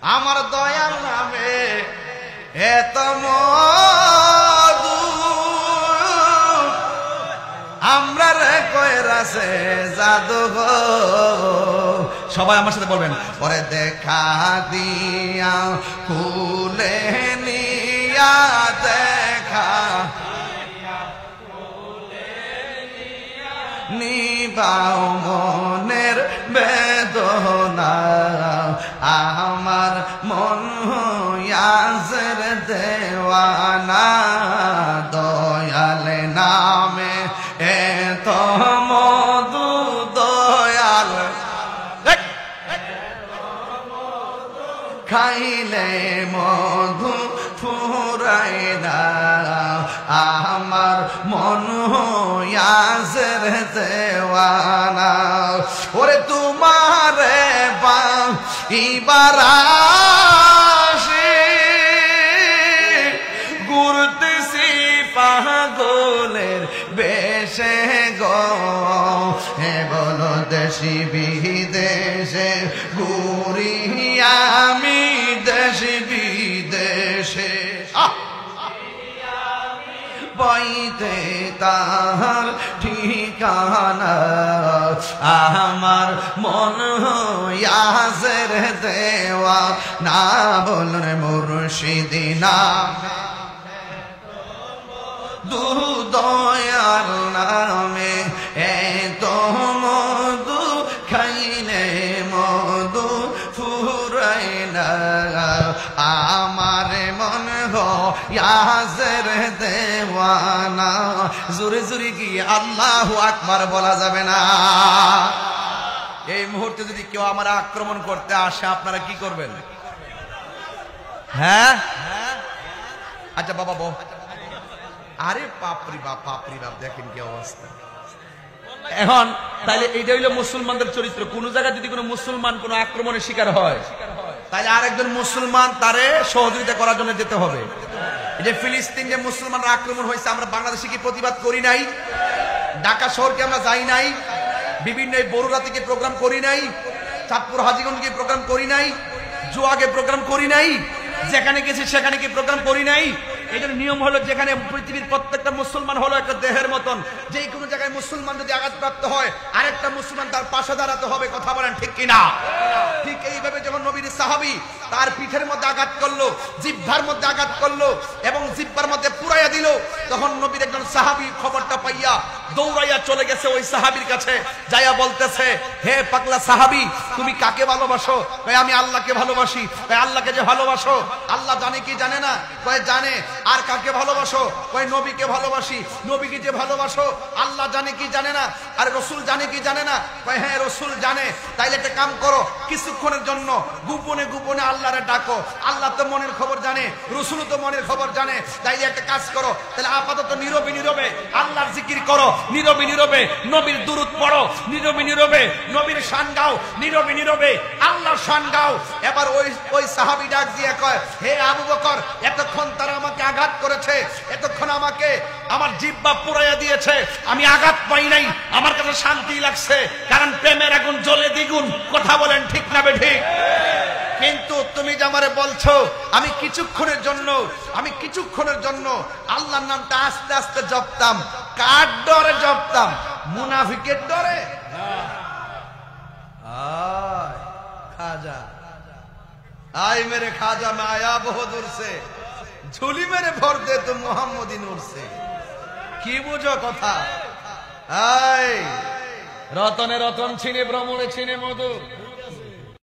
আমার দয়াল নামে এত মধু আমরা রে কইরাছে জাদু গো। সবাই আমার সাথে বলবেন, পরে দেখা দিয়া কুলে নিয়া দেখা নিবাও মনের বেদনা আমার মন হইয়াছের দেওয়ানা দয়াল নামে এত মধু দয়াল খাইলে মধু ফুরাই না আমার মন হইয়াছের দেওয়ানা ওরে তোমারে পাইবার আশে ঘুরতেছি পাগলের বেশে গো হে বলো দেশি বিদেশে ঘুরি আমি দেশি বিদেশে পাইতে তাহার ঠিকানা আমার মন হইয়াছের দেওয়া না বলুন মুর্শিদি নামে দু দয়াল নামে এত মধু খাইলে মধু ফুরাই না আমার মন হইয়াছের দেওয়ানা জোরে জোরে কি আল্লাহু আকবার বলা যাবে না? এই মুহূর্তে যদি কেউ আমার আক্রমণ করতে আসে আপনারা কি করবেন? হ্যাঁ আচ্ছা বাবা বল। আরে বাপরি বাপ দেখেন কি অবস্থা এখন। তাইলে এইটা হইলো মুসলমানদের চরিত্র। কোন জায়গায় যদি কোনো মুসলমান কোনো আক্রমণের শিকার হয় তাহলে আরেকজন মুসলমান তারে সহযোগিতা করার জন্য যেতে হবে। এই যে ফিলিস্তিন যে মুসলমানরা আক্রমণ হয়েছে, আমরা বাংলাদেশে কি প্রতিবাদ করি নাই? ঢাকা শহরকে আমরা যাই নাই? বিভিন্ন বড়ুরা থেকে প্রোগ্রাম করি নাই? চাঁদপুর হাজীগঞ্জকে প্রোগ্রাম করি নাই? জুয়াকে প্রোগ্রাম করি নাই? যেখানে গেছি সেখানে কি প্রোগ্রাম করি নাই? এটার নিয়ম হলো যেখানে পৃথিবীর প্রত্যেকটা মুসলমান হলো একটা দেহের মতন, যে কোনো জায়গায় মুসলমান যদি আঘাতপ্রাপ্ত হয় আরেকটা মুসলমান তার পাশে দাঁড়াতে হবে। কথা বলেন ঠিক কিনা? ঠিক এইভাবে যখন নবীর সাহাবী তার পিঠের মধ্যে আঘাত করলো, জিহ্বার মধ্যে আঘাত করলো এবং জিহ্বার মধ্যে পুরাইয়া দিল, তখন নবীর একজন সাহাবী খবরটা পাইয়া দৌড়াইয়া চলে গেছে ওই সাহাবীর কাছে, যাইয়া বলতেছে, হে পাগলা সাহাবী, তুমি কাকে ভালোবাসো? কয় আমি আল্লাহকে ভালোবাসি। কয় আল্লাহকে যে ভালোবাসো আল্লাহ জানে কি জানে না? কয় জানে। আর কাকে ভালোবাসো? কয় নবীকে ভালোবাসি। নবীকে যে ভালোবাসো আল্লাহ জানে কি জানে না? আর রসুল জানে কি জানে না? কয় হ্যাঁ রসুল জানে। তাইলে একটা কাম করো, কিছুক্ষণের জন্য গোপনে গোপনে আল্লাহরে ডাকো। আল্লাহ তো মনের খবর জানে, রসুল তো মনের খবর জানে। তাইলে একটা কাজ করো, তাহলে আপাতত নীরবে নীরবে আল্লাহর জিকির করো, নীরবে নীরবে নবীর দুরূদ পড়ো, নীরবে নীরবে নবীর শান গাও, নীরবে নীরবে আল্লাহর শান গাও। এবার ওই সাহাবী ডাক দিয়ে কয়, হে আবু বকর, এতক্ষণ তারা আমাকে আঘাত করেছে, এতক্ষণ আমাকে আমার জিহ্বা পুরাইয়া দিয়েছে, আমি আঘাত পাই নাই, আমার কাছে শান্তি লাগছে, কারণ প্রেমের আগুন জ্বলে দ্বিগুণ। কথা বলেন ঠিক না বেঠিক? কিন্তু তুমি যে আমারে বলছো আমি কিছুক্ষণের জন্য আল্লাহর নামটা আস্তে আস্তে জপতাম, কার ডরে জপতাম? মুনাফিকের ডরে? খাজা आए मेरे खाजा में आया बहुत दूर से, झोली मेरे भर दे तो मोहम्मदी नूर से। की बुझो कथा? आय रतने रतन छिने भ्रमणे छिने मधु।